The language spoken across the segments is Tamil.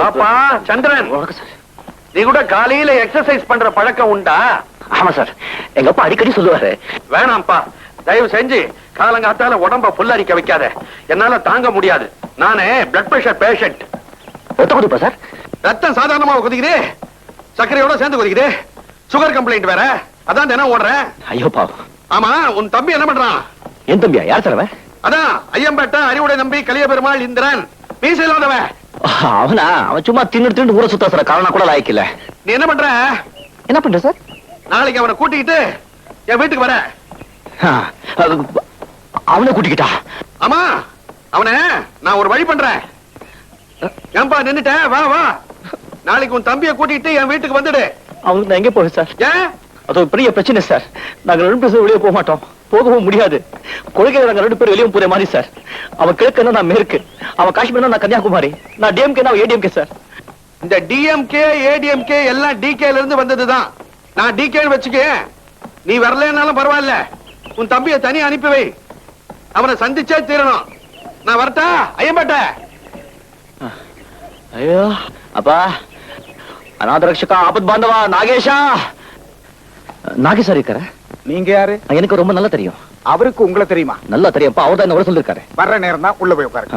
பாப்பா சந்திரன், நீ கூட காலையில எக்ஸசைஸ் பண்ற பழக்கம் உண்டா? ஆமா சார், எங்க அப்பா அடிக்கடி சொல்லுவாரு. வேணாம்ப்பா, தயவு செஞ்சு காலங்காத்தால உடம்ப புல்லரிக்க வைக்காத, என்னால தாங்க முடியாது. நானே பிளட் பிரஷர் பேஷண்ட். ரத்தம் கொதிப்பா சார்? ரத்தம் சாதாரணமா கொதிக்குது, சர்க்கரையோட சேர்ந்து கொதிக்குது. சுகர் கம்ப்ளைண்ட் வேற, அதான் தினம் ஓடுறேன். ஐயோ பாவம். ஆமா, உன் தம்பி என்ன பண்றான்? என் தம்பியா? யார் சார் அவன்? அதான் ஐயம்பேட்டை அறிவுடை நம்பி கலிய பெருமாள் இந்திரன், மீசை இல்லாதவன். அவனா? அவன் சும்மா தின்னு ஊற சுத்தா சார், காரணம் கூட லாய்க்கல. நீ என்ன பண்ற? என்ன பண்ற சார்? நாளைக்கு அவனை கூட்டிக்கிட்டு என் வீட்டுக்கு வர. அவனை கூட்டிக்கிட்டா? ஆமா, அவனை நான் ஒரு வழி பண்றேன். ஏன்பா நின்னுட்டேன், வா வா. நாளைக்கு உன் தம்பியை கூட்டிட்டு என் வீட்டுக்கு வந்துடு. அவனுக்கு நான் எங்க போவேன் சார்? ஏன்? அது ஒரு பெரிய பிரச்சனை சார். நாங்க 2 பேரும் வெளியே போக மாட்டோம், போகவும் முடியாது. கொள்கையில நாங்க 2 பேரும் வெளியே போற மாதிரி சார். அவன் கிழக்குன்னா நான் மேற்கு, அவன் காஷ்மீர்னா நான் கன்னியாகுமரி, நான் டிஎம்கே நான் ஏடிஎம்கே சார். இந்த டிஎம்கே ஏடிஎம்கே எல்லாம் டிகேல இருந்து வந்ததுதான். நான் டிகே வச்சுக்க, நீ வரலன்னாலும் பரவாயில்ல. உன் தம்பியை தனி அனுப்பி வை, அவனை சந்திச்சே தீரணும். நான் வரட்டா ஐயம்பேட்டை? ஐயோ அப்பா, அநாத ரட்சகா ஆபத் பாந்தவா நாகேஷா. நாகேஷ் சார் இருக்காரு? நீங்க யாரு? எனக்கு ரொம்ப நல்லா தெரியும். அவருக்கு உங்களை தெரியுமா? நல்லா தெரியும்ப்பா, அவர் தான் என்ன சொல்லிருக்காரு. வர்ற நேரம் தான், உள்ள போய் உட்காரு.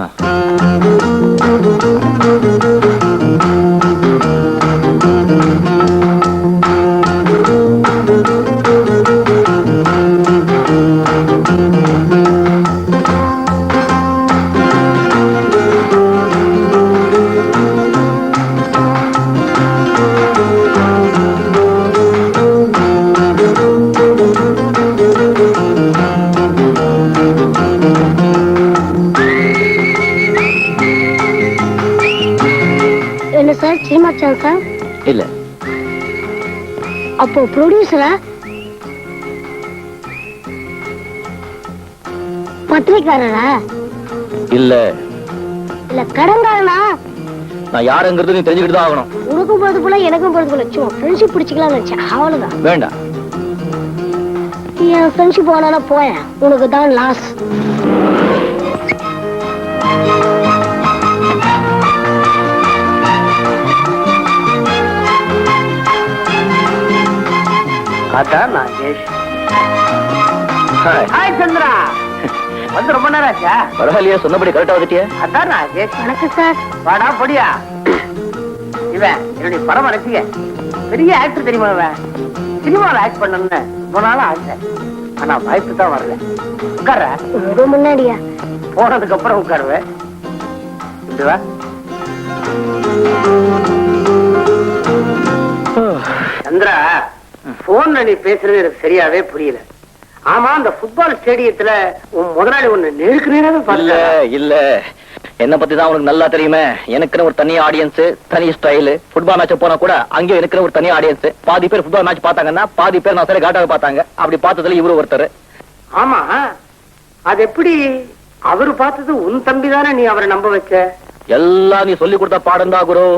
இல்ல. அப்போ ப்ரொடியூசரா? பத்திரிக்காரரா? இல்ல. இல்ல கடன்காரனா? நான் யாருங்கிறது நீ தெரிஞ்சுக்கிட்டு தான் ஆகணும். உனக்கும் பொழுது போல எனக்கும் பொழுது போல சும்மா ஃப்ரெண்ட்ஷிப் பிடிச்சிக்கலாம் நினைச்சேன், அவ்வளவுதான். வேண்டாம். என் ஃப்ரெண்ட்ஷிப் போனா போயேன், உனக்கு தான் லாஸ். அதான் நாகேஷ். ஹாய் சந்திரா, வந்து ரொம்ப நேரம் ஆச்சா? பரவாயில்லையா, சொன்னபடி கரெக்டா வந்துட்டியா? அதான் நாகேஷ். வணக்கம் சார். வாடா பொடியா. இவன் என்னுடைய படம் ரசிக, பெரிய ஆக்டர் தெரியுமா? இவன் சினிமாவில் ஆக்ட் பண்ணணும்னு ரொம்ப நாளா ஆசை, ஆனா வாய்ப்பு தான் வரல. உட்கார முன்னாடியா? போனதுக்கு அப்புறம் உட்காருவேன். இப்படிவா. சந்திரா, போன்ல நீ பேசுறது எனக்கு சரியாவே புரியல. ஆமா, அந்த ஃபுட்பால் ஸ்டேடியத்துல உன் முதலாளி ஒண்ணு நேருக்கு நேராக இல்ல இல்ல, என்ன பத்தி தான் உனக்கு நல்லா தெரியுமே. எனக்குன்னு ஒரு தனி ஆடியன்ஸ், தனி ஸ்டைல். ஃபுட்பால் மேட்ச் போனா கூட அங்கேயும் எனக்கு ஒரு தனி ஆடியன்ஸ். பாதி பேர் ஃபுட்பால் மேட்ச் பார்த்தாங்கன்னா பாதி பேர் நான் சரி காட்டாக பார்த்தாங்க. அப்படி பார்த்ததுல இவரு ஒருத்தர். ஆமா, அது எப்படி? அவரு பார்த்தது உன் தம்பி தானே, நீ அவரை நம்ப வச்ச? எல்லாம் நீ சொல்லி கொடுத்த பாடம் தான் குரு.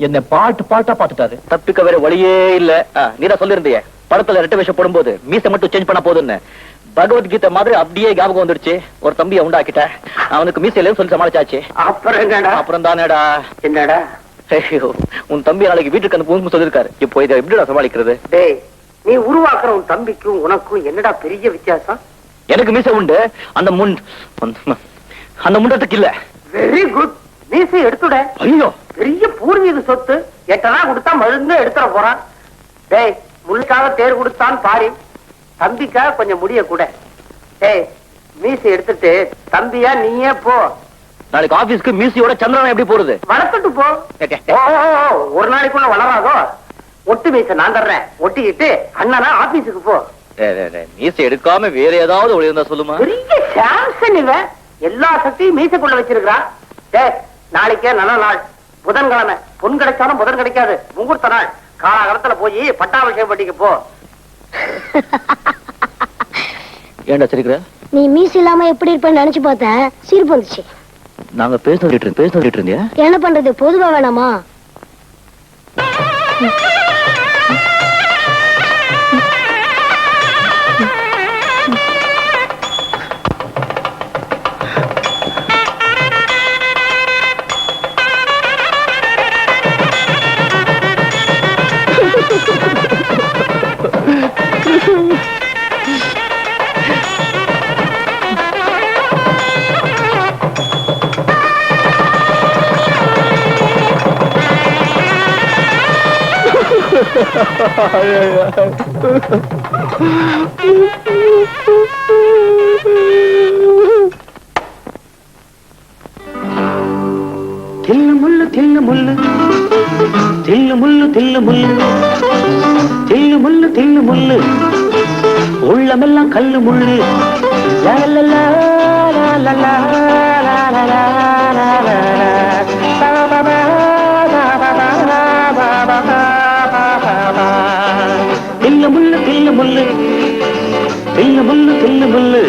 என்ன பாட்டா பார்த்துட்டாரு, தப்பிக்க வேற வழியே இல்ல. நீதான் சொல்லிருந்திய படத்துல ரெட்ட வேஷம் போடும்போது மீசை மட்டும் சேஞ்ச் பண்ண போதுன்னு. பகவத்கீதை மாதிரி அப்படியே ஞாபகம் வந்துடுச்சு. ஒரு தம்பியை உண்டாக்கிட்ட, அவனுக்கு மீசையில சொல்லி சமாளிச்சாச்சு. அப்புறம் என்னடா? அப்புறம் தானேடா. என்னடா? உன் தம்பி நாளைக்கு வீட்டுக்கு அந்த சொல்லிருக்காரு. இப்போ இதை எப்படிடா சமாளிக்கிறது? டேய், நீ உருவாக்குற உன் தம்பிக்கும் உனக்கும் என்னடா பெரிய வித்தியாசம்? எனக்கு மீசை உண்டு, அந்த முண்டத்துக்கு இல்ல. வெரி குட், மீசை எடுத்துட. ஐயோ, பெரிய பூர்வீக சொத்து, 8 கொடுத்தா மருந்து எடுத்துட போறான். டேய், முள்ளுக்காக தேர் கொடுத்தான் பாரி, தம்பிக்காக கொஞ்சம் முடிய கூட. டேய், மீசை எடுத்துட்டு தம்பியா நீயே போ. நாளைக்கு ஆபீஸ்க்கு மீசையோட சந்திரன் எப்படி போறது? வளர்த்துட்டு போ. ஒரு நாளைக்குள்ள வளராதோ? ஒட்டு மீசை நான் தர்றேன், ஒட்டிக்கிட்டு அண்ணனா ஆபீஸுக்கு போ. மீசை எடுக்காம வேற ஏதாவது ஒளி இருந்தா சொல்லுமா? பெரிய சாம்சன் இவன், எல்லா சக்தியும் மீசைக்குள்ள வச்சிருக்கிறான். டேய், நாளைக்கே நல்ல நாள், புதன்கிழமை. பொன் கிடைச்சாலும் புதன் கிடைக்காது, முகூர்த்த நாள். காலகாலத்துல போய் பட்டாபிஷேகம் பண்ணிக்க போ. ஏண்டா சிரிக்கிற? நீ மீசை இல்லாம எப்படி இருப்பேன்னு நினைச்சு பார்த்தேன், சிரிப்பு வந்துச்சு. நாங்க பேசிட்டு இருந்தியா? என்ன பண்றது, பொதுவா வேணாமா? தில்லு முள்ளு தில்லு முள்ளு தில்லு முள்ளு தில்லு முள்ளு தில்லு முள்ளு தில்லு முள்ளு உள்ளமெல்லாம் கல்லு முள்ளு லா லா லா லா லா லா லா லா லா லா லா பா பா பா பா பா பா பா பா பா. தில்லு முள்ளு தில்லு முள்ளு தில்லு முள்ளு தில்லு முள்ளு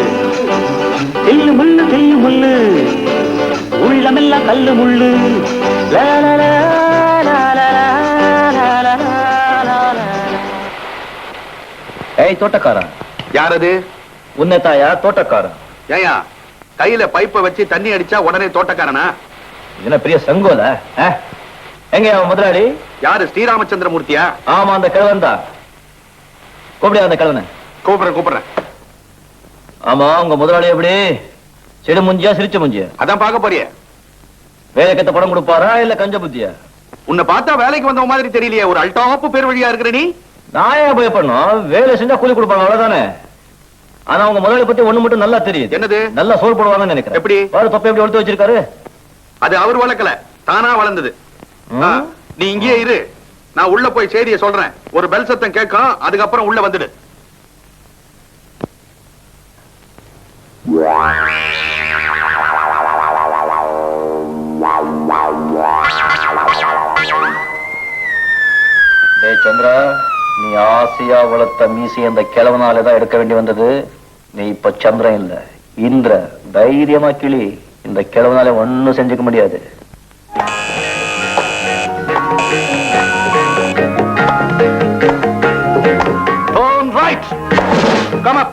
தில்லு முள்ளு தில்லு முள்ளு உள்ளமெல்லாம் கல்லு முள்ளு லா லா லா லா லா லா லா லா லா. ஏய் தோட்டக்காரன், யார் அது? உன்னை தாயா தோட்டக்காரன்? ஏயா கையில பைப்பை வச்சு தண்ணி அடிச்சா உடனே தோட்டக்காரனா? என்ன பெரிய சங்கோல? எங்க அவன் முதலாளி? யாரு, ஸ்ரீராமச்சந்திரமூர்த்தியா? ஆமா, அந்த கிழவன் தான். கூப்பிடியா அந்த கிழவனை? கூப்பிடுறேன். ஆமா, உங்க முதலாளி எப்படி? சிடு முஞ்சியா சிரிச்ச முஞ்சியா? அதான் பார்க்க போறிய. வேலைக்கத்த படம் கொடுப்பாரா இல்ல கஞ்ச புத்தியா? உன்னை பார்த்தா வேலைக்கு வந்த மாதிரி தெரியலையே, ஒரு அல்டாப்பு பேர் வழியா இருக்கிற நீ. நான் ஏன் பயப்படணும்? வேலை செஞ்சா கூலி கொடுப்பாங்க, அவ்வளவுதானே. ஆனா உங்க முதலாளி பத்தி ஒண்ணு மட்டும் நல்லா தெரியுது. என்னது? நல்லா சோறு போடுவாங்கன்னு நினைக்கிறேன். எப்படி? வாரு, தொப்பை எப்படி வளர்த்து வச்சிருக்காரு? அது அவர் வளர்க்கல, தானா வளர்ந்தது. நீ இங்கேயே இரு, நான் உள்ள போய் செய்தியை சொல்றேன். ஒரு பெல் சத்தம் கேட்கும், அதுக்கப்புறம் உள்ள வந்துடு. டேய் சந்திரா, நீ ஆசையா வளர்த்த மீசி அந்த கிழவனாலதான் எடுக்க வேண்டி வந்தது. நீ இப்ப சந்திரன் இல்ல, இந்திர. தைரியமா கிளி, இந்த கிழவனால ஒண்ணும் செஞ்சுக்க முடியாது. Turn right. Come up.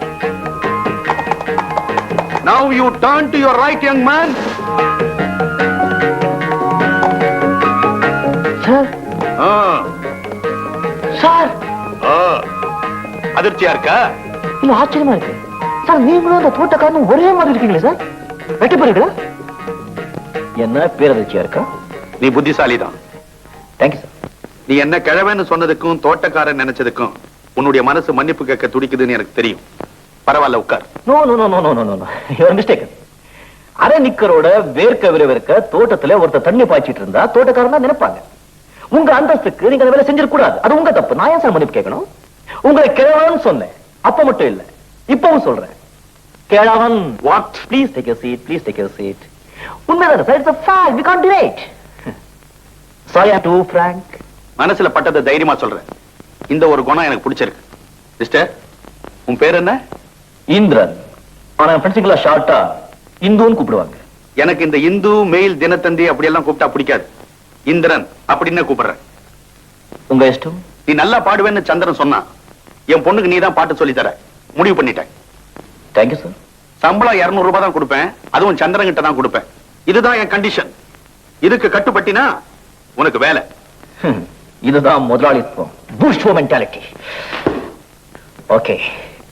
Now you turn to your right, young man. Sir sir, அதிர்ச்சியா இருக்கா? இல்ல ஆச்சரியமா இருக்கு சார். நீங்களும் அந்த தோட்டக்காரனும் ஒரே மாதிரி இருக்கீங்களே சார். வெட்டி போறீங்களா? என்ன பேரதிர்ச்சியா இருக்கா? நீ புத்திசாலிதான். Thank you sir. நீ என்ன கிழவன்னு சொன்னதுக்கும் தோட்டக்காரன் நினைச்சதுக்கும் உன்னுடைய மனசு மன்னிப்பு கேட்க துடிக்குதுன்னு எனக்கு தெரியும். பரவாயில்ல, உட்கார். No no no no no no no, your mistake. அரை நிக்கரோட வேர்க்க விறுவிறுக்க தோட்டத்துல ஒருத்தர் தண்ணி பாய்ச்சிட்டு இருந்தா தோட்டக்காரன் தான் நினைப்பாங்க. உங்க அந்தஸ்துக்கு நீங்க அந்த வேலை செஞ்சிடக்கூடாது. அது உங்க தப்பு. நான் ஏன் சார் மன்னிப்பு கேட்கணும்? உங்களை கிழவன் சொன்னேன், அப்ப மட்டும் இல்ல, இப்பவும் சொல்றேன். கிழவன். What? Please take your seat, please take your seat. உண்மைதானே sir? It's a fact, we can't deny it. Sorry, I'm too frank. மனசுல பட்டதை தைரியமா சொல்றேன். இந்த ஒரு குணம் எனக்கு பிடிச்சிருக்கு. மிஸ்டர், உன் பேர் என்ன? இந்திரன். ஆனா ஃப்ரெண்ட்ஸுங்களா ஷார்ட்டா இந்துன்னு கூப்பிடுவாங்க. எனக்கு இந்த இந்து மெயில் தினத்தந்தி அப்படி எல்லாம் கூப்பிட்டா பிடிக்காது. இந்திரன் அப்படின்னு கூப்பிடுறேன். உங்க இஷ்டம். நீ நல்லா பாடுவேன்னு சந்திரன் சொன்னா, என் பொண்ணுக்கு நீ தான் பாட்டு சொல்லி தர முடிவு பண்ணிட்டேன். Thank you sir. சம்பளம் 200 ரூபாய் தான் கொடுப்பேன், அதுவும் சந்திரன் கிட்ட தான் கொடுப்பேன். இதுதான் என் கண்டிஷன். இதுக்கு கட்டுப்பட்டினா உனக்கு வேலை. இதுதான் முதலாளித்துவம், பூஷ்வ மென்டாலிட்டி. ஓகே,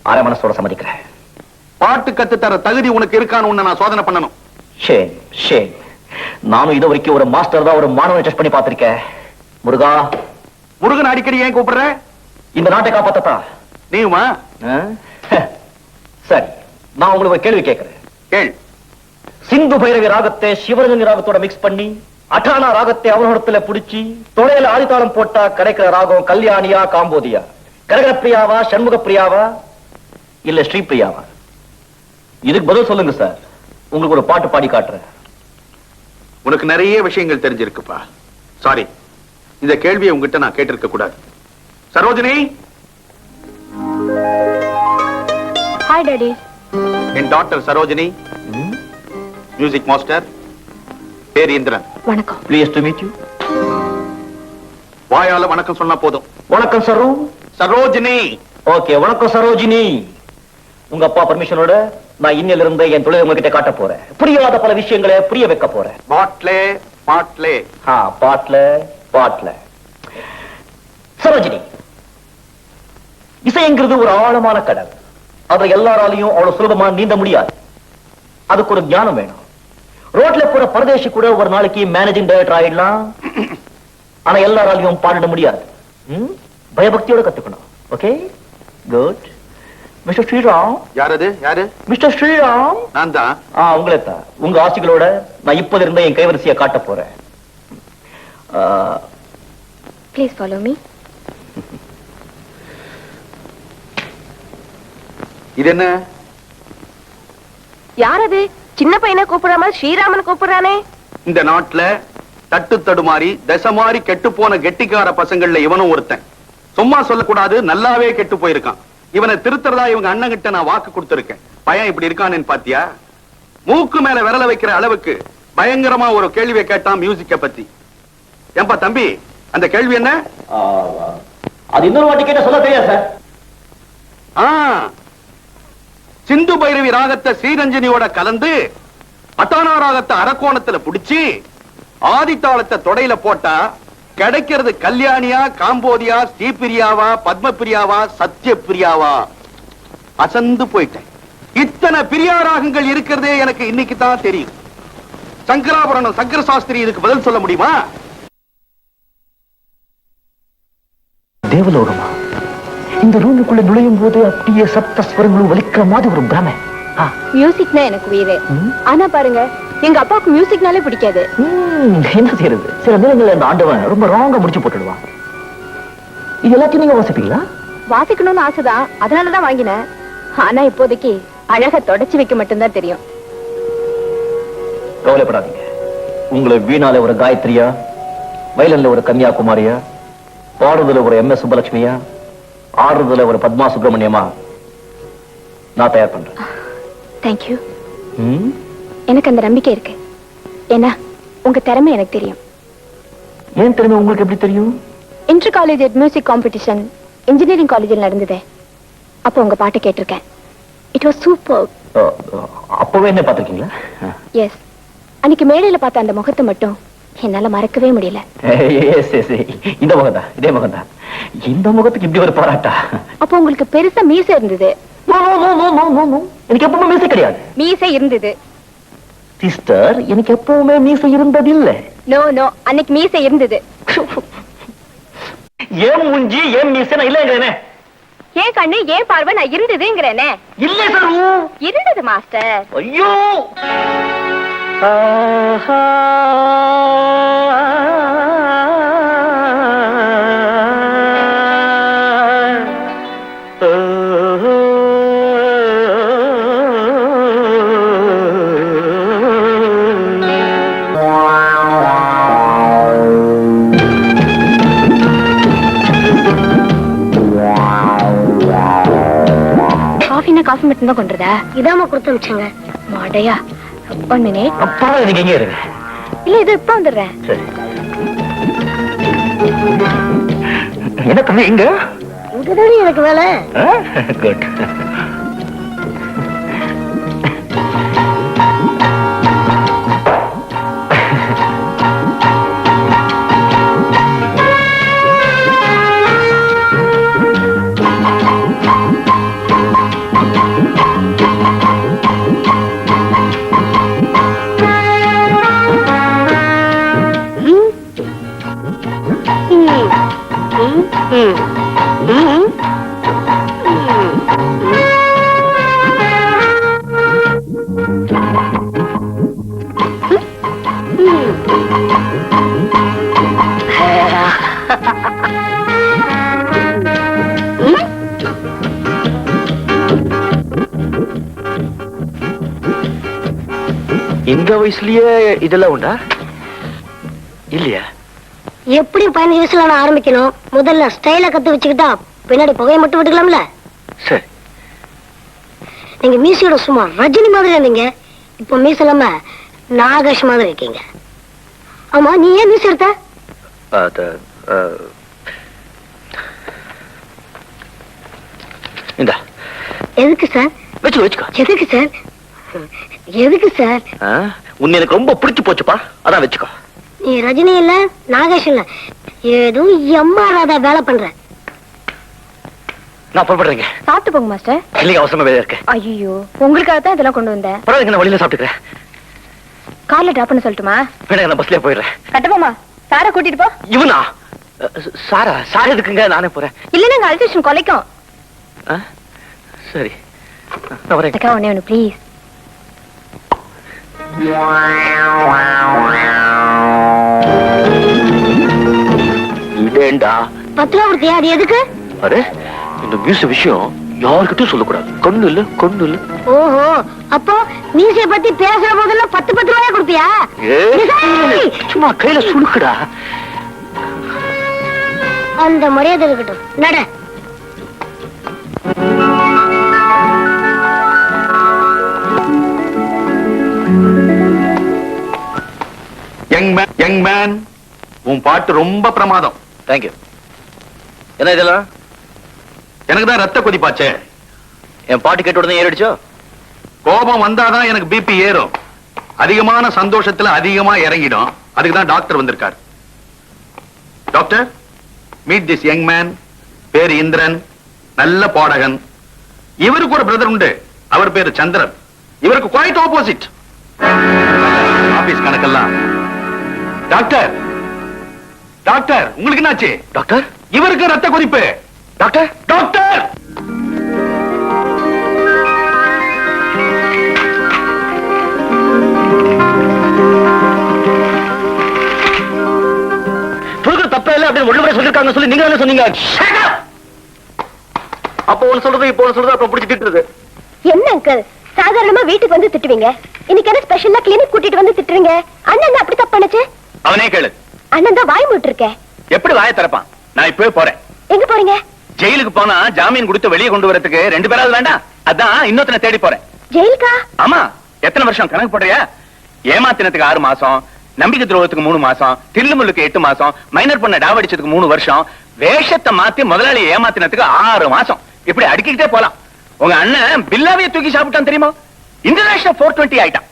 அரை மனசோட சம்மதிக்கிறேன். பாட்டு கத்து தர தகுதி உனக்கு இருக்கான்னு உன்னை நான் சோதனை பண்ணணும். Shame shame. நானும் இது வரைக்கும் ஒரு மாஸ்டர் தான் ஒரு மாணவனை டெஸ்ட் பண்ணி பார்த்திருக்கேன். முருகா. முருகன் அடிக்கடி ஏன் கூப்பிடுற? இந்த நாட்டை காப்பாத்தா. நீயுமா? சரி, நான் உங்களுக்கு ஒரு கேள்வி கேட்கிறேன். கேள். சிந்து பைரவி ராகத்தை சிவரஞ்சனி ராகத்தோட மிக்ஸ் பண்ணி அட்டானா ராகத்தை அவனோடத்துல புடிச்சு தொலைல ஆதித்தாளம் போட்டா கிடைக்கிற ராகம் கல்யாணியா காம்போதியா? கரகர பிரியாவா, சண்முக பிரியாவா, இல்ல ஸ்ரீ பிரியாவா? இதுக்கு பதில் சொல்லுங்க சார். உங்களுக்கு ஒரு பாட்டு பாடி காட்டுறேன். உனக்கு நிறைய விஷயங்கள் தெரிஞ்சிருக்குப்பா. சாரி, இந்த கேள்வியை உங்ககிட்ட நான் கேட்டிருக்க கூடாது. சரோஜினி. Hi daddy. என் டாக்டர் சரோஜினி, மியூசிக் மாஸ்டர், பேர் இந்திரன். வணக்கம். Please to meet you. வாயால வணக்கம் சொன்னா போதும். வணக்கம் சரோ. சரோஜினி. ஓகே, வணக்கம் சரோஜினி. உங்க அப்பா பர்மிஷனோட நான் இன்னில இருந்து என் தொழிலை உங்ககிட்ட காட்ட போறேன். புரியாத பல விஷயங்களை புரிய வைக்க போறேன். பாட்லே பாட்லே. பாட்ல. சரோஜினி, இசைங்கிறது ஒரு ஆழமான கடல். அதை எல்லாராலையும் அவ்வளவு சுலபமா நீந்த முடியாது. அதுக்கு ஒரு ஞானம் வேணும். ரோட்ல போற பரதேசி கூட ஒரு நாளைக்கு மேனேஜிங் டைரக்டர் ஆயிடலாம். ஆனா எல்லாராலையும் பாடிட முடியாது. பயபக்தியோட கத்துக்கணும். Okay, good. மிஸ்டர் ஸ்ரீராம். யாரது யாரு? மிஸ்டர் ஸ்ரீராம். நான் தான். உங்களை தான். உங்க ஆசைகளோட நான் இப்போது இருந்த என் கைவரிசையை காட்ட போறேன். Please follow me. இது என்ன? யார் அது? சின்ன பையனை கூப்பிடாம ஸ்ரீராமன் கூப்பிடுறானே. இந்த நாட்டுல தட்டு தடுமாறி தசை மாறி கெட்டு போன கெட்டிக்கார பசங்கள்ல இவனும் ஒருத்தன். சும்மா சொல்லக்கூடாது, நல்லாவே கெட்டு போயிருக்கான். இவனை திருத்தறதா இவங்க அண்ணன் கிட்ட நான் வாக்கு கொடுத்திருக்கேன். பையன் இப்படி இருக்கானேன்னு பாத்தியா? மூக்கு மேல விரல வைக்கிற அளவுக்கு பயங்கரமா ஒரு கேள்வியை கேட்டான் மியூசிக்க பத்தி. ஏன்பா தம்பி, அந்த கேள்வி என்ன? அது இன்னொரு வாட்டி கேட்ட சொல்ல தெரியாது சார். சிந்து பைரவி ராகத்தை ஸ்ரீரஞ்சனியோட கலந்து அத்தானா ராகத்தை அரக்கோணத்துல புடிச்சு ஆதித்தாளத்தை தொடையில போட்டா கிடைக்கிறது கல்யாணியா, காம்போதியா, ஸ்ரீபிரியாவா, பத்மபிரியாவா, சத்யபிரியாவா? அசந்து போயிட்டேன். இத்தனை பிரியா ராகங்கள் இருக்கிறதே எனக்கு இன்னைக்கு தான் தெரியும். சங்கராபரணம் சங்கர சாஸ்திரி இதுக்கு பதில் சொல்ல முடியுமா? தேவலோகமா? இந்த ரூமுக்குள்ள நுழையும் போது அப்படியே சப்த ஸ்வரங்களும் வலிக்கிற மாதிரி ஒரு பிரமை. மியூசிக்னா எனக்கு உயிரே. ஆனா பாருங்க, எங்க அப்பாவுக்கு மியூசிக்னாலே பிடிக்காது. என்ன செய்யறது? சில நேரங்கள்ல அந்த ஆண்டவன் ரொம்ப ராங்கா முடிச்சு போட்டுடுவான். இது எல்லாத்தையும் நீங்க வாசிப்பீங்களா? வாசிக்கணும்னு ஆசைதான், அதனாலதான் வாங்கினேன். ஆனா இப்போதைக்கு அழகா தொடச்சு வைக்க மட்டும்தான் தெரியும். கவலைப்படாதீங்க. உங்களை வீணால ஒரு காயத்ரியா, வயலன்ல ஒரு கன்னியாகுமாரியா, பாடுதல ஒரு MS சுப்பலட்சுமியா, ஆடுறதுல ஒரு பத்மா சுப்பிரமணியமா நான் தயார் பண்றேன். தேங்க்யூ. எனக்கு அந்த நம்பிக்கை இருக்கு. ஏன்னா உங்க திறமை எனக்கு தெரியும். ஏன் திறமை உங்களுக்கு எப்படி தெரியும்? Inter college music competition engineering காலேஜில் நடந்தது. அப்போ உங்க பாட்டு கேட்டிருக்கேன். It was super. அப்பவே என்ன பாத்திருக்கீங்களா? எஸ். அன்னைக்கு மேடையில பார்த்த அந்த முகத்தை மட்டும் என்னால மறக்கவே முடியல. இந்த முகந்தா, இதே முகந்தா. இந்த முகத்துக்கு இப்படி ஒரு பாராட்டா? அப்போ உங்களுக்கு பெருசா மீசை இருந்தது. எனக்கு எப்பவுமே மீசை கிடையாது. மீசை இருந்தது சிஸ்டர், எனக்கு எப்பவுமே மீசை இருந்ததில்லை. நோ நோ, அன்னைக்கு மீசை இருந்தது. ஏன் மூஞ்சி ஏன் மீசை நான் இல்லைங்கிறேனே. ஏன் கண்ணு ஏன் பார்வை நான் இருந்ததுங்கிறேனே. இல்லை சார், இருந்தது மாஸ்டர். ஐயோ, காஃபி மட்டும் தான் கொண்டுறதா? இதாம கொடுத்து வச்சுங்க. மாடையா, 1 மினிட். அப்பா நீங்க எங்க இருங்க? இல்ல, இது இப்ப வந்துடுறேன். என்ன தம்பி இங்க? இங்கதானே எனக்கு வேலை. குட். இந்த வயசுலயே இதெல்லாம் உண்டா? இல்லையா? எப்படி 15 வயசுல நான் ஆரம்பிக்கணும். முதல்ல ஸ்டைல கத்து வச்சுக்கிட்டா பின்னாடி புகையை மட்டும் விட்டுக்கலாம்ல. சரி. நீங்க மீசையோட சும்மா ரஜினி மாதிரி இருந்தீங்க. இப்போ மீசை இல்லாம நாகேஷ் மாதிரி இருக்கீங்க. ஆமா, நீ ஏன் மீசை எடுத்த? இந்த எதுக்கு சார்? வச்சுக்கோ. எதுக்கு சார்? எதுக்கு சார்? உன்னை எனக்கு ரொம்ப பிடிச்சு போச்சுப்பா, அதான் வச்சுக்கோ. நீ ரஜினி இல்ல, நாகேஷ் இல்ல, ஏதோ எம்மா ராதா வேலை பண்ற. நான் புறப்படுறேங்க. சாப்பிட்டு போங்க மாஸ்டர். இல்லைங்க, அவசரமா வேலை இருக்கு. ஐயோ, உங்களுக்காக தான் இதெல்லாம் கொண்டு வந்தேன். பரவாயில்லைங்க, நான் வழியில சாப்பிட்டுக்கிறேன். கார்ல டிராப் பண்ண சொல்லட்டுமா? வேணாங்க, நான் பஸ்லயே போயிடுறேன். கட்டப்போமா, சாரை கூட்டிட்டு போ. இவனா? சார் இருக்குங்க, நானே போறேன். இல்ல நாங்க அல்ட்ரேஷன் கொலைக்கும். சரி நான் வரேன். அக்கா ஒண்ணே ஒண்ணு ப்ளீஸ். இதேண்டா 10 ரூபா கொடுத்தியா? அது எதுக்கு? அரே இந்த மியூசிக் விஷயம் யாருக்கிட்டும் சொல்லக்கூடாது. கொண்டு இல்ல. ஓஹோ, அப்போ மீசைய பத்தி பேசுற போதெல்லாம் 10 ரூபாயா கொடுப்பியா? சும்மா கையில சுழுக்குடா. அந்த மரியாதை இருக்கட்டும், நட. யங் மேன், உன் பாட்டு ரொம்ப பிரமாதம். தேங்க்யூ. என்ன இதெல்லாம்? எனக்கு தான் ரத்த கொதிப்பாச்சே. என் பாட்டு கேட்ட உடனே ஏறிடுச்சோ? கோபம் வந்தாதான் எனக்கு பிபி ஏறும். அதிகமான சந்தோஷத்துல அதிகமா இறங்கிடும். அதுக்கு தான் டாக்டர் வந்திருக்கார். Doctor, meet this young man. பேரு இந்திரன், நல்ல பாடகன். இவருக்கு ஒரு பிரதர் உண்டு, அவர் பேரு சந்திரன். இவருக்கு குவைட் ஆப்போசிட். ஆபீஸ் கணக்கெல்லாம். டாக்டர், டாக்டர் உங்களுக்கு என்னாச்சு? டாக்டர், இவருக்கு ரத்த கொதிப்பு. டாக்டர், டாக்டர், தப்பே இல்ல அப்படின்னு ஒழுங்குமுறை சொல்லிருக்காங்க சொல்லி நீங்க என்ன சொன்னீங்க? அப்போ ஒன்னு சொல்றது இப்போ ஒன்னு சொல்றது, அப்புறம் பிடிச்சி திட்டுறது. என்ன அங்கிள், சாதாரணமா வீட்டுக்கு வந்து திட்டுவீங்க, இன்னைக்கு என்ன ஸ்பெஷலா கிளினிக் கூட்டிட்டு வந்து திட்டுறீங்க? அண்ணன் அப்படி தப்பு பண்ணுச்சு? அவனே கேளு. அண்ணன் தான் வாய் மூட்டு இருக்கேன். எப்படி வாயை திறப்பான்? நான் இப்பவே போறேன். எங்க போறீங்க? ஜெயிலுக்கு போனா ஜாமீன் கொடுத்து வெளியே கொண்டு வரதுக்கு 2 பேராவது வேண்டாம். அதான் இன்னொருத்தனை தேடி போறேன். ஜெயிலுக்கா? ஆமா. எத்தனை வருஷம் கணக்கு போடுறியா? ஏமாத்தினத்துக்கு 6 மாசம், நம்பிக்கை துரோகத்துக்கு 3 மாசம், தில்லுமுள்ளுக்கு 8 மாசம், மைனர் பண்ண டாவடிச்சதுக்கு 3 வருஷம், வேஷத்தை மாத்தி முதலாளி ஏமாத்தினத்துக்கு 6 மாசம். இப்படி அடிக்கிட்டே போலாம். உங்க அண்ணன் பில்லாவே தூக்கி சாப்பிட்டான் தெரியுமா? இன்டர்நேஷனல் 420 ஆயிட்டான்.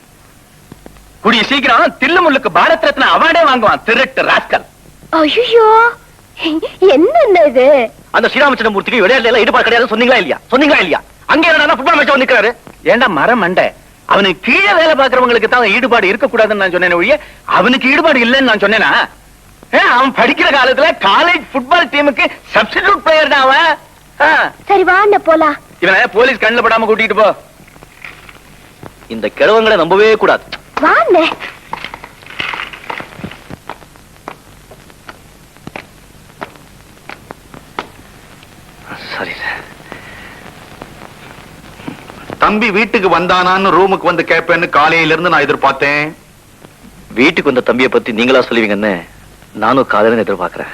கூடிய சீக்கிரம் தில்லுமுள்ளுக்கு பாரத் ரத்னா அவார்டே வாங்குவான். திருட்டு ராஸ்கல். ஐயோ, என்ன இது? அந்த ஸ்ரீராமச்சந்திரமூர்த்திக்கு விளையாட்டுல ஈடுபாடு கிடையாது சொன்னீங்களா இல்லையா? அங்க என்னடா ஃபுட்பால் மேட்ச் வந்துக்கிறாரு. ஏண்டா மரம் மண்டை, அவனுக்கு கீழே வேலை பார்க்கறவங்களுக்கு தான் ஈடுபாடு இருக்க கூடாதுன்னு நான் சொன்னேன் ஒழிய அவனுக்கு ஈடுபாடு இல்லைன்னு நான் சொன்னேனா? அவன் படிக்கிற காலத்துல காலேஜ் ஃபுட்பால் டீமுக்கு சப்ஸ்டிடியூட் பிளேயர் தான் அவன். சரி வாண்ண போலாம். இவனை போலீஸ் கண்ணுல படாம கூட்டிட்டு போ. இந்த கிழவங்களை நம்பவே கூடாது. வாண்ண. சரி. தம்பி வீட்டுக்கு வந்தானான்னு ரூமுக்கு வந்து கேட்பேன்னு காலையில இருந்து நான் எதிர்பார்த்தேன். வீட்டுக்கு வந்த தம்பியை பத்தி நீங்களா சொல்லுவீங்கன்னு நானும் காதலன்னு எதிர்பார்க்கிறேன்.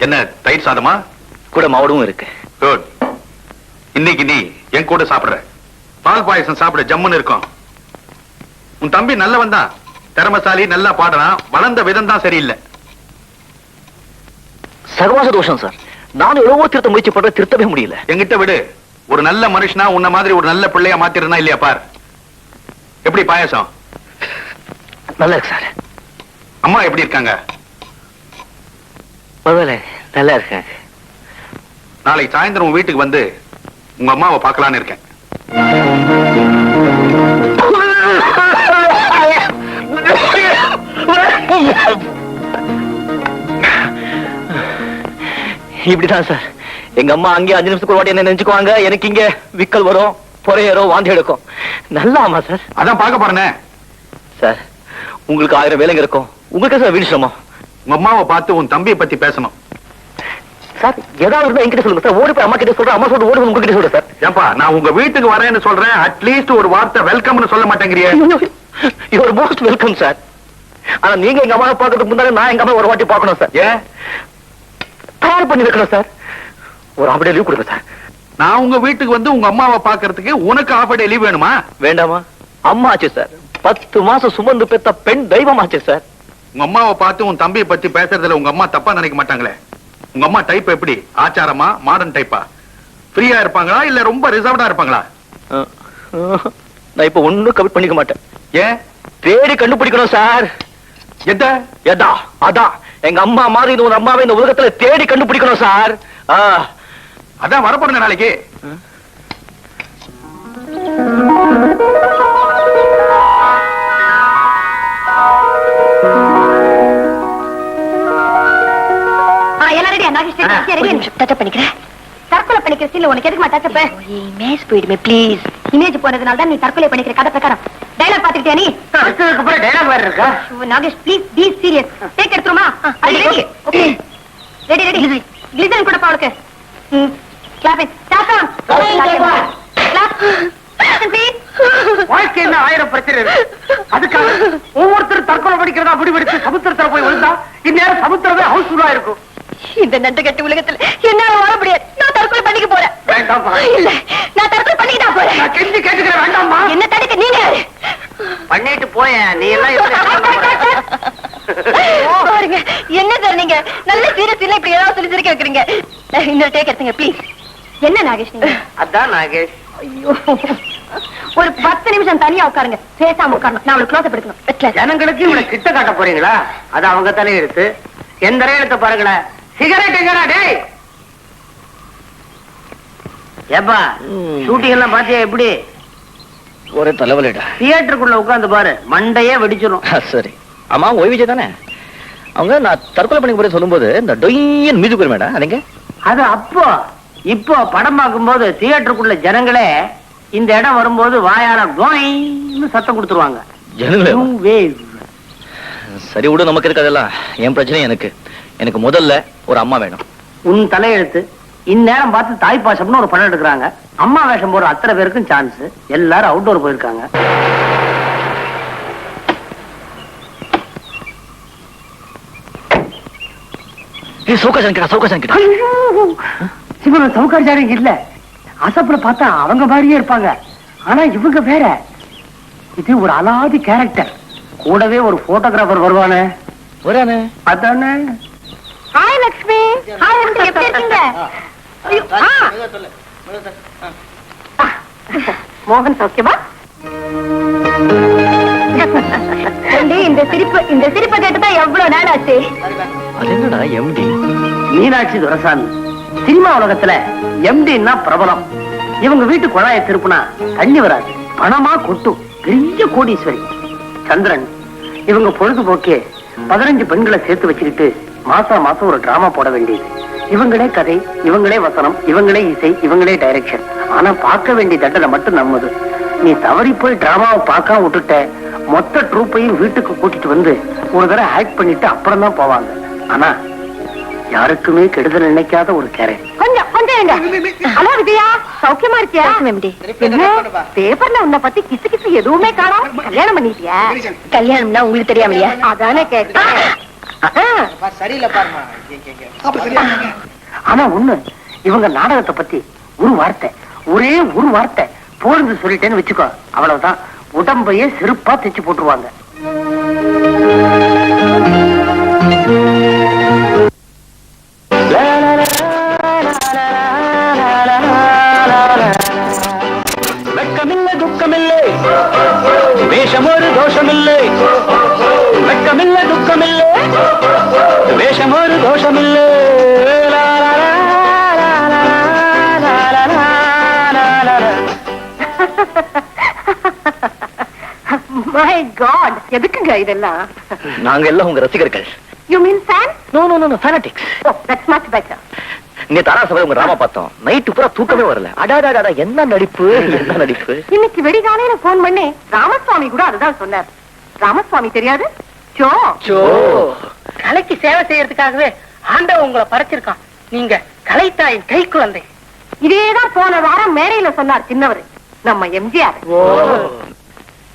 என்ன தயிர் சாதமா? கூட மாவடும் இருக்கு. குட். இன்னைக்கு நீ என் கூட சாப்பிடுற. பால் பாயசம் சாப்பிட ஜம்முன்னு இருக்கும். உன் தம்பி நல்லவன் தான், திறமசாலி, நல்லா பாடுறான். வளர்ந்த விதம் தான் சரியில்லை. சர்வாச தோஷம் சார். நானும் எவ்வளவோ திருத்த முயற்சி பண்ற, திருத்தவே முடியல. எங்கிட்ட விடு. ஒரு நல்ல மனுஷனா உன்ன மாதிரி ஒரு நல்ல பிள்ளையா மாத்திருந்தா இல்லையா பார். எப்படி பாயசம்? நல்லா இருக்கு சார். அம்மா எப்படி இருக்காங்க? பரவாயில்ல, நல்லா இருக்கேன். நாளைக்கு சாயந்தரம் உன் வீட்டுக்கு வந்து உங்க அம்மாவை பார்க்கலான்னு இருக்கேன். இப்படிதான் சார். எங்க அம்மா அங்கே 5 நிமிஷத்துக்கு ஒரு வாட்டி என்ன நினைச்சுக்குவாங்க. எனக்கு இங்க விக்கல் வரும், பொறையேறும், வாந்தி எடுக்கும். நல்லா ஆமா சார். அதான் பார்க்க போறேனே. சார் உங்களுக்கு 1000 வேலைங்க இருக்கும். உங்களுக்கு சார் வீடு சிரமம். உங்க அம்மாவை பார்த்து உன் தம்பியை பத்தி பேசணும். சார் ஏதாவது இருந்தா என்கிட்ட சொல்லுங்க சார். ஓடி போய் அம்மா கிட்ட சொல்றேன், அம்மா சொல்லிட்டு ஓடி உங்ககிட்ட சொல்றேன் சார். ஏன்பா நான் உங்க வீட்டுக்கு வரேன்னு சொல்றேன், அட்லீஸ்ட் ஒரு வார்த்தை வெல்கம்னு சொல்ல மாட்டேங்கிறியே. Your most welcome sir. ஆனா நீங்க எங்க அம்மாவை பார்க்கறதுக்கு முன்னாடி நான் எங்க அம்மா ஒரு வாட்டி பார்க்கணும் சார். ஏன்? தயார் பண்ணி வைக்கணும் சார். ஒரு ஆஃப் டே லீவ் கொடுங்க சார். நான் உங்க வீட்டுக்கு வந்து உங்க அம்மாவை பார்க்கறதுக்கு உனக்கு ஆஃப் டே லீவ் வேணுமா? வேண்டாமா? அம்மா ஆச்சு சார். 10 மாசம் சுமந்து பெத்த பெண் தெய்வம் ஆச்சு சார். உங்க அம்மாவை பார்த்து உன் தம்பியை பத்தி பேசுறதுல உங்க அம்மா தப்பா நினைக்க மாட்டாங்களே? உங்க அம்மா டைப் எப்படி? ஆச்சாரமா, மாடர்ன் டைப்பா? ஃப்ரீயா இருப்பாங்களா இல்ல ரொம்ப ரிசர்வ்டா இருப்பாங்களா? நான் இப்ப ஒண்ணும் கமிட் பண்ணிக்க மாட்டேன். ஏன்? தேடி கண்டுபிடிக்கணும் சார். எதா அதான் எங்க அம்மா மாதிரி ஒரு அம்மாவை இந்த உலகத்துல தேடி கண்டுபிடிக்கணும் சார். அதான் வரப்போற நாளைக்கு. டச்சப் பண்ணிக்கிறேன். தற்கொலை பண்ணிக்கிற சீன்ல உனக்கு எதுக்கு டச்சப்? இமேஜ் போயிடுமே ப்ளீஸ். இமேஜ் போனதுனால தான் நீ தற்கொலை பண்ணிக்கிற கதை பிரகாரம். டயலாக் பாத்துக்கிட்டியா நீ? அப்புறம் டயலாக் வேற இருக்கா? Nagesh please be serious. Take எடுத்துருமா? Ready okay ready ready. Glycerine கூட பாவுக்கு. Clap it. ஸ்டார்ட். கிளாப். வாழ்க்கை என்ன 1000 பிரச்சனை இருக்கு. அதுக்காக ஒவ்வொருத்தரும் தற்கொலை படிக்கிறதா முடிவெடுத்து சமுத்திரத்துல போய் விழுந்தா இந்நேரம் சமுத்திரமே ஹவுஸ்ஃபுல்லா இருக்கும். இந்த நண்டு கட்டு உலகத்துல என்னால வாழ முடியாது. நான் தற்கொலை பண்ணிக்க போறேன். வேண்டாம்மா. இல்ல நான் தற்கொலை பண்ணிக்கிட்டா போறேன். நான் கெஞ்சி கேட்டுக்கிறேன். வேண்டாம்மா. என்ன தடுக்க நீங்க யாரு? பண்ணிட்டு போய நீ எல்லாம் பாருங்க என்ன சார் நீங்க நல்ல சீரியஸ் இல்ல இப்படி ஏதாவது சொல்லி சிரிக்க வைக்கிறீங்க. இன்னொரு டேக் எடுத்துங்க ப்ளீஸ். என்ன நாகேஷ் நீங்க? அதான் நாகேஷ். ஐயோ ஒரு 10 நிமிஷம் தனியா உட்காருங்க. பேசாம உட்காரணும். நான் அவளுக்கு க்ளோஸ் அப் எடுக்கணும். ஜனங்களுக்கு இவனை கிட்ட காட்ட போறீங்களா? அது அவங்க தலை எடுத்து எந்த எடுத்து பாருங்களேன். சிகரெட் எங்கடா டேய்? ஏப்பா ஷூட்டிங் எல்லாம் பாத்தியா எப்படி? ஒரே தலைவலிடா. தியேட்டருக்குள்ள உட்கார்ந்து பாரு, மண்டையே வெடிச்சிடும். சரி ஆமா ஓய்விஜய் தானே அவங்க? நான் தற்கொலை பண்ணி போய் சொல்லும்போது இந்த டொய்யன் மியூசிக் வரும் மேடம். அதுங்க அது அப்போ. இப்போ படம் பார்க்கும்போது தியேட்டருக்குள்ள ஜனங்களே இந்த இடம் வரும்போது வாயால கோயின்னு சத்தம் கொடுத்துருவாங்க. ஜனங்களே சரி விடு, நமக்கு இருக்கு அதெல்லாம். என் பிரச்சனை எனக்கு முதல்ல ஒரு அம்மா வேணும். உன் தலையெழுத்து. இந்நேரம் பார்த்து தாய் பாசம்னு ஒரு படம் எடுக்கிறாங்க. அம்மா வேஷம் போற அத்தனை பேருக்கும் சான்ஸ். எல்லாரும் அவுட்டோர் போயிருக்காங்க. சிவன் சவுகாச்சாரம் இல்ல. அசப்புல பார்த்தா அவங்க மாதிரியே இருப்பாங்க. ஆனா இவங்க வேற. இது ஒரு அலாதி கேரக்டர். கூடவே ஒரு போட்டோகிராஃபர் வருவானே. வரானே அதானே. ஹாய் லக்ஷ்மி. ஹாய் எப்படி இருக்கீங்க? மோகன் சௌக்கியமா? இந்த சிரிப்பை கேட்டுதான் எவ்வளவு நாள் ஆச்சு. அது என்னடா எம்டி? மீனாட்சி துரைசாமி. சினிமா உலகத்துல எம்டின்னா பிரபலம். இவங்க வீட்டு குழாயை திருப்புனா தண்ணி வராது, பணமா கொட்டும். பெரிய கோடீஸ்வரி. சந்திரன். இவங்க பொழுதுபோக்கே 15 பெண்களை சேர்த்து வச்சுக்கிட்டு மாசம் மாசம் ஒரு டிராமா போட வேண்டியது. இவங்களே கதை, இவங்களே வசனம், இவங்களே இசை, இவங்களே டைரக்ஷன். ஆனா பார்க்க வேண்டிய தண்டனை மட்டும் நம்மது. நீ தவறி போய் டிராமாவை பார்க்காம விட்டுட்ட, மொத்த ட்ரூப்பையும் வீட்டுக்கு கூட்டிட்டு வந்து ஒரு தடவை ஆக்ட் பண்ணிட்டு அப்புறம் தான் போவாங்க. ஆனா யாருக்குமே கெடுதல் நினைக்காத ஒரு கேரக்டர். கொஞ்சம் ஹலோ விஜயா, சௌக்கியமா இருக்கியா? பேப்பர்ல உன்னை பத்தி கிசு கிசு எதுவுமே காணோம். கல்யாணம் பண்ணிட்டியா? கல்யாணம்னா உங்களுக்கு தெரியாமலையா? அதானே கேட்டேன். ஆனா ஒண்ணு, இவங்க நாடகத்தை பத்தி ஒரே ஒரு வார்த்தை போடுன்னு சொல்லிட்டேன்னு வச்சுக்கோ, அவ்வளவுதான். உடம்பையே செருப்பா தைச்சு போட்டுருவாங்க. வெட்கமில்லை துக்கமில்லை, வேஷம் ஒரு தோஷமில்லை. வெட்கமில்லை துக்கமில்லை, வேஷம் ஒரு தோஷமில்லை. My God, எதுக்குங்க இதெல்லாம்? நாங்க எல்லாம் உங்க ரசிகர்கள். You mean fan? No, fanatics. Oh, that's much better. இங்க தாராசபை உங்க ராமா பார்த்தோம். நைட்டு பூரா தூக்கமே வரல. அடாடாடா என்ன நடிப்பு, என்ன நடிப்பு. இன்னைக்கு வெடிகாலையில போன் பண்ணி ராமசுவாமி கூட அதுதான் சொன்னார். ராமசுவாமி தெரியாது? சோ கலைக்கு சேவை செய்யறதுக்காகவே ஆண்டவன் உங்களை படைச்சிருக்கான். நீங்க கலைத்தாயின் கை குழந்தை. இதேதான் போன வாரம் மேடையில சொன்னார் சின்னவர், நம்ம எம்ஜிஆர்.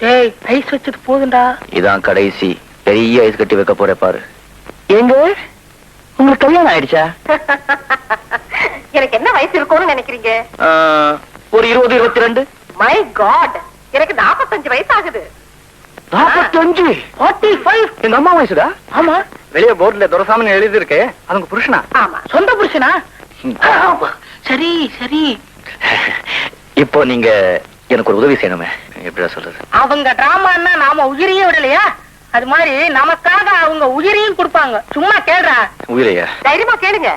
டேய், ஐஸ் வச்சது போதுண்டா. இதான் கடைசி பெரிய ஐஸ் கட்டி வைக்க போற பாரு. எங்க உங்களுக்கு கல்யாணம் ஆயிடுச்சா? எனக்கு என்ன வயசு இருக்கும்னு நினைக்கிறீங்க? ஒரு 20, 22. மை காட், எனக்கு 45 வயசு ஆகுது. 45? 45? எங்க அம்மா வயசுடா? ஆமா. வெளியே போர்டுல துரசாமி எழுதி இருக்கு. அவங்க புருஷனா? ஆமா. சொந்த புருஷனா? சரி சரி. இப்போ நீங்க எனக்கு ஒரு உதவி செய்யணுமே. எப்படிடா சொல்றது? அவங்க டிராமான்னா நாம உயிரியே விடலையா, அது மாதிரி நமக்காக அவங்க உயிரையும் கொடுப்பாங்க. சும்மா கேளுடா. உயிரையா? தைரியமா கேளுங்க.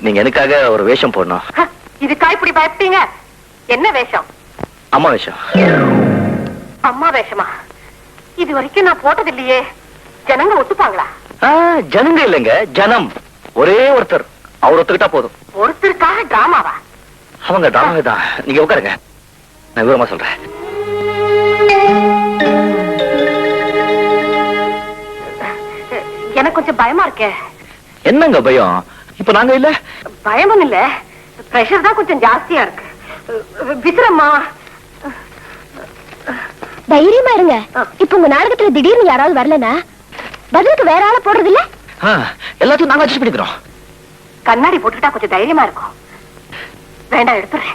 நீங்க எனக்காக ஒரு வேஷம் போடணும். இதுக்கா இப்படி பயப்பட்டீங்க? என்ன வேஷம்? அம்மா வேஷம். அம்மா வேஷமா? இது வரைக்கும் நான் போட்டது இல்லையே. ஜனங்க ஒத்துப்பாங்களா? ஜனங்க இல்லைங்க, ஜனம். ஒரே ஒருத்தர், அவர் ஒத்துக்கிட்டா போதும். ஒருத்தருக்காக டிராமாவா? அவங்க டிராமா தான். நீங்க உட்காருங்க, நான் விவரமா சொல்றேன். எனக்கு கொஞ்சம் பயமா இருக்கே. என்னங்க பயம்? இப்ப நாங்க இல்ல. பயமும் இல்ல, பிரஷர் தான் கொஞ்சம் ஜாஸ்தியா இருக்கு. விசிறம்மா, தைரியமா இருங்க. இப்ப உங்க நாடகத்துல திடீர்னு யாராவது வரலனா பதிலுக்கு வேற ஆள போடுறது இல்ல? எல்லாத்தையும் நாங்க அட்ஜஸ்ட் பண்ணிக்கிறோம். கண்ணாடி போட்டுட்டா கொஞ்சம் தைரியமா இருக்கும். வேண்டாம், எடுத்துறேன்.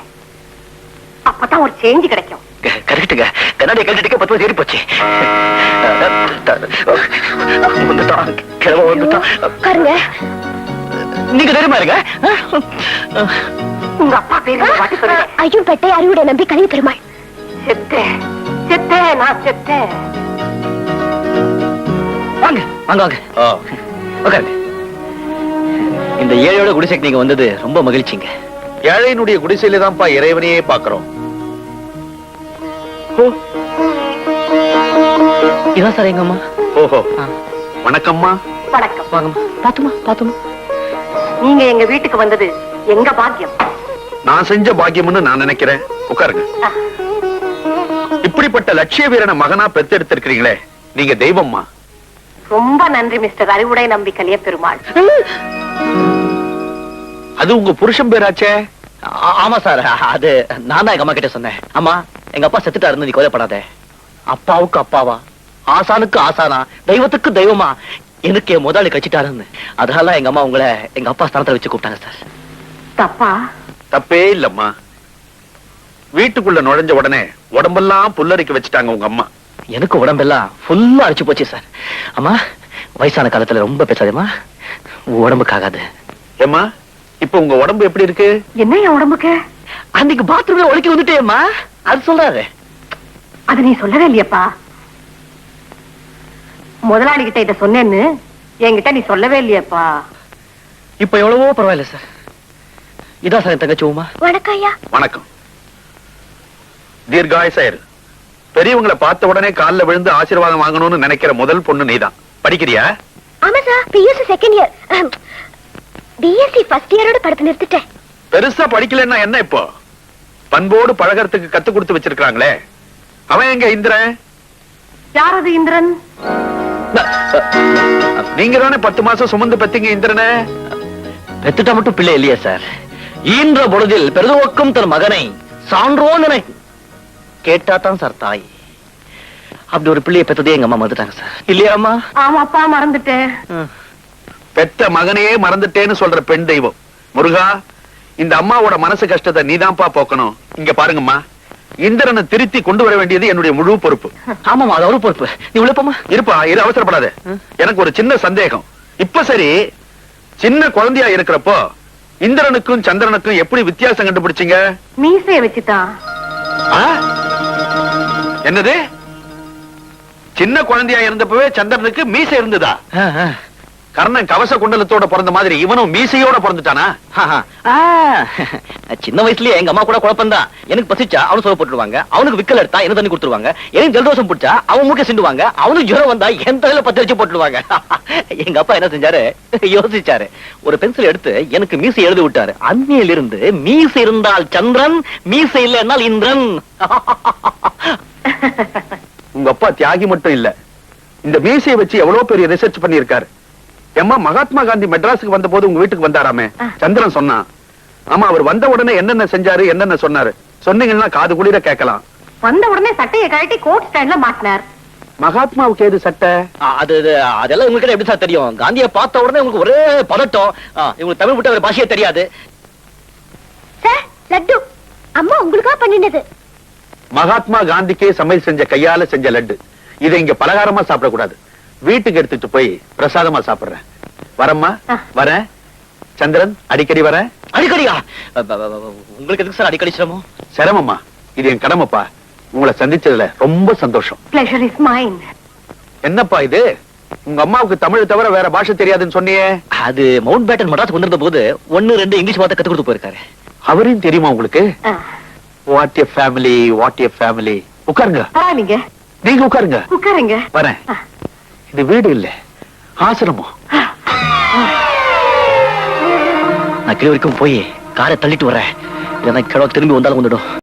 அப்பதான் ஒரு சேஞ்ச் கிடைக்கும். கரெக்டுங்க. கண்ணாடியை கழட்டிட்டு 10 வருஷம் ஏறி போச்சு. பாருங்க, நீங்க தைரியமா இருங்க. உங்க அப்பா பேரு பாட்டு சொல்லுங்க. ஐயும் பெட்டை அறிவுடைய நம்பி கழிவு பெருமாள். செத்தேன் செத்தேன், நான் செத்தேன். வாங்க வாங்க வாங்க, உட்காருங்க. இந்த ஏழையோட குடிசைக்கு நீங்க வந்தது ரொம்ப மகிழ்ச்சிங்க. ஏழையினுடைய குடிசையில தான்ப்பா இறைவனையே பாக்குறோம். இதான் சார் எங்க அம்மா. ஓஹோ, வணக்கம்மா. வணக்கம். வாங்கம்மா. பாத்துமா பாத்துமா. நீங்க எங்க வீட்டுக்கு வந்தது எங்க பாக்கியம். நான் செஞ்ச பாக்கியம்னு நான் நினைக்கிறேன். உட்காருங்க. இப்படிப்பட்ட லட்சிய வீரனை மகனா பெத்தெடுத்திருக்கிறீங்களே, நீங்க தெய்வம்மா. ரொம்ப நன்றி மிஸ்டர் அறிவுடை நம்பி கலிய பெருமாள். அது உங்க புருஷன் பேராச்சே? ஆமா சார், அது நான் தான் எங்க அம்மா கிட்ட சொன்னேன். அம்மா, எங்க அப்பா செத்துட்டாருன்னு நீ கொலைப்படாத. அப்பாவுக்கு அப்பாவா, ஆசானுக்கு ஆசானா, தெய்வத்துக்கு தெய்வமா எனக்கு என் முதலாளி கழிச்சிட்டாருன்னு. அதனால எங்க அம்மா உங்களை எங்க அப்பா ஸ்தானத்துல வச்சு கூப்பிட்டாங்க சார். தப்பா? தப்பே இல்லம்மா. வீட்டுக்குள்ள நுழைஞ்ச உடனே உடம்பெல்லாம் புல்லரிக்க வச்சுட்டாங்க உங்க அம்மா. எனக்கு உடம்பெல்லாம் ஃபுல்லா அடிச்சு போச்சு சார். அம்மா, வயசான காலத்துல ரொம்ப பேசாதேம்மா, உடம்புக்கு ஆகாது. ஏம்மா, இப்ப உங்க உடம்பு எப்படி இருக்கு? என்ன என் உடம்புக்கு? அன்னைக்கு பாத்ரூம்ல ஒழுக்கி வந்துட்டேம்மா, அது சொல்றாரு. அது நீ சொல்லவே இல்லையப்பா. முதலாளி கிட்ட இத சொன்னேன்னு என்கிட்ட நீ சொல்லவே இல்லையப்பா. இப்ப எவ்வளவோ பரவாயில்ல சார். இதான் சார் என் தங்கச்சி உமா. வணக்கம் ஐயா. வணக்கம். தீர்காயசாயிரு. பெரியவங்களை பார்த்த உடனே கால்ல விழுந்து ஆசீர்வாதம் வாங்கணும்னு நினைக்கிற முதல் பொண்ணு நீதான். படிக்கிறியா? ஆமா sir, BSc second year. BSc first இயரோட படிப்பு நிறுத்திட்டேன். பெருசா படிக்கலன்னா என்ன இப்போ? பண்போடு பழகறதுக்கு கத்து கொடுத்து வச்சிருக்காங்களே, அவன் எங்க இந்திரன்? யார் அது இந்திரன்? நீங்க தானே 10 மாசம் சுமந்து பெத்தீங்க இந்திரனை. பெத்துட்டா மட்டும் பிள்ளை இல்லையா சார்? ஈன்ற பொழுதில் பெருதுவக்கும் தன் மகனை சான்றோன் என கேட்டா தான் சார் தாய். அப்படி ஒரு பிள்ளையை பெத்ததே எங்க அம்மா மறந்துட்டாங்க சார். இல்லையா அம்மா? ஆமாப்பா, மறந்துட்டேன். பெத்த மகனையே மறந்துட்டேன்னு சொல்ற பெண் தெய்வம். முருகா, இந்த அம்மாவோட மனசு கஷ்டத்தை நீதான்ப்பா போக்கணும். இங்க பாருங்கம்மா, இந்திரனை திருத்தி கொண்டு வர வேண்டியது என்னுடைய முழு பொறுப்பு. ஆமாமா, அது ஒரு பொறுப்பு. நீ உழைப்பமா இருப்பா, இரு, அவசரப்படாத. எனக்கு ஒரு சின்ன சந்தேகம். இப்ப சரி, சின்ன குழந்தையா இருக்கிறப்போ இந்திரனுக்கும் சந்திரனுக்கும் எப்படி வித்தியாசம் கண்டுபிடிச்சீங்க? மீசைய வச்சுதான். என்னது? சின்ன குழந்தையா இருந்தப்பவே சந்திரனுக்கு மீசை இருந்ததா? கர்ணன் கவச குண்டலத்தோட பிறந்த மாதிரி இவனும் மீசையோட பிறந்துட்டானா? சின்ன வயசுலயே எங்க அம்மா கூட குழப்பம்தான். எனக்கு பசிச்சா அவனு சோறு போட்டுருவாங்க, அவனுக்கு விக்கல் எடுத்தா என்ன தண்ணி கொடுத்துருவாங்க, எனக்கு ஜலதோஷம் பிடிச்சா அவன் மூக்க சிண்டுவாங்க, அவனுக்கு ஜுரம் வந்தா என் தலையில 10 வச்சு போட்டுருவாங்க. எங்க அப்பா என்ன செஞ்சாரு, யோசிச்சாரு. ஒரு பென்சில் எடுத்து எனக்கு மீசை எழுதி விட்டாரு. அன்னையில இருந்து மீசை இருந்தால் சந்திரன், மீசை இல்லை என்னால் இந்திரன். உங்க அப்பா தியாகி மட்டும் இல்ல, இந்த மீசையை வச்சு எவ்வளவு பெரிய ரிசர்ச் பண்ணிருக்காரு. ஏம்மா, மகாத்மா காந்தி மெட்ராஸுக்கு வந்த போது உங்க வீட்டுக்கு வந்தாராமே, சந்திரன் சொன்னான். ஆமா, அவர் வந்த உடனே என்னென்ன செஞ்சாரு, என்னென்ன சொன்னாரு சொன்னீங்கன்னா காது குளிர கேட்கலாம். வந்த உடனே சட்டையை கழட்டி கோட் ஸ்டாண்ட்ல மாட்டினார். மகாத்மாவுக்கு ஏது சட்டை? அதெல்லாம் உங்களுக்கு எப்படி சார் தெரியும்? காந்தியை பார்த்த உடனே உங்களுக்கு ஒரே பதட்டம். இவங்களுக்கு தமிழ் விட்ட ஒரு பாஷையே தெரியாது. சார், லட்டு அம்மா உங்களுக்கா பண்ணினது. மகாத்மா காந்திக்கே சமையல் செஞ்ச கையால செஞ்ச லட்டு. இதை இங்க பலகாரமா சாப்பிடக்கூடாது, வீட்டுக்கு எடுத்துட்டு போய் பிரசாதமா சாப்பிடுறேன். வரம்மா, வரேன். சந்திரன், அடிக்கடி வரேன். அடிக்கடியா? உங்களுக்கு எதுக்கு சார் அடிக்கடி சிரமம்? சிரமமா? இது என் கடமைப்பா. உங்களை சந்திச்சதுல ரொம்ப சந்தோஷம். Pleasure is mine. என்னப்பா இது? உங்க அம்மாவுக்கு தமிழ் தவிர வேற பாஷை தெரியாதுன்னு சொன்னியே? அது மவுண்ட் பேட்டன் மெட்ராஸ் வந்திருந்த போது 1-2 இங்கிலீஷ் வார்த்தை கத்து கொடுத்து போயிருக்காரு. அவரையும் தெரியுமா உங்களுக்கு? What a family, what a family. உட்காருங்க. நீங்க நீங்க உட்காருங்க. உட்காருங்க. வரேன். இது வீடு இல்ல, ஆசிரமம். நான் கீழ வரைக்கும் போய் காரை தள்ளிட்டு வரேன். எனக்கு கிழக்கு திரும்பி வந்தாலும் வந்துடும்.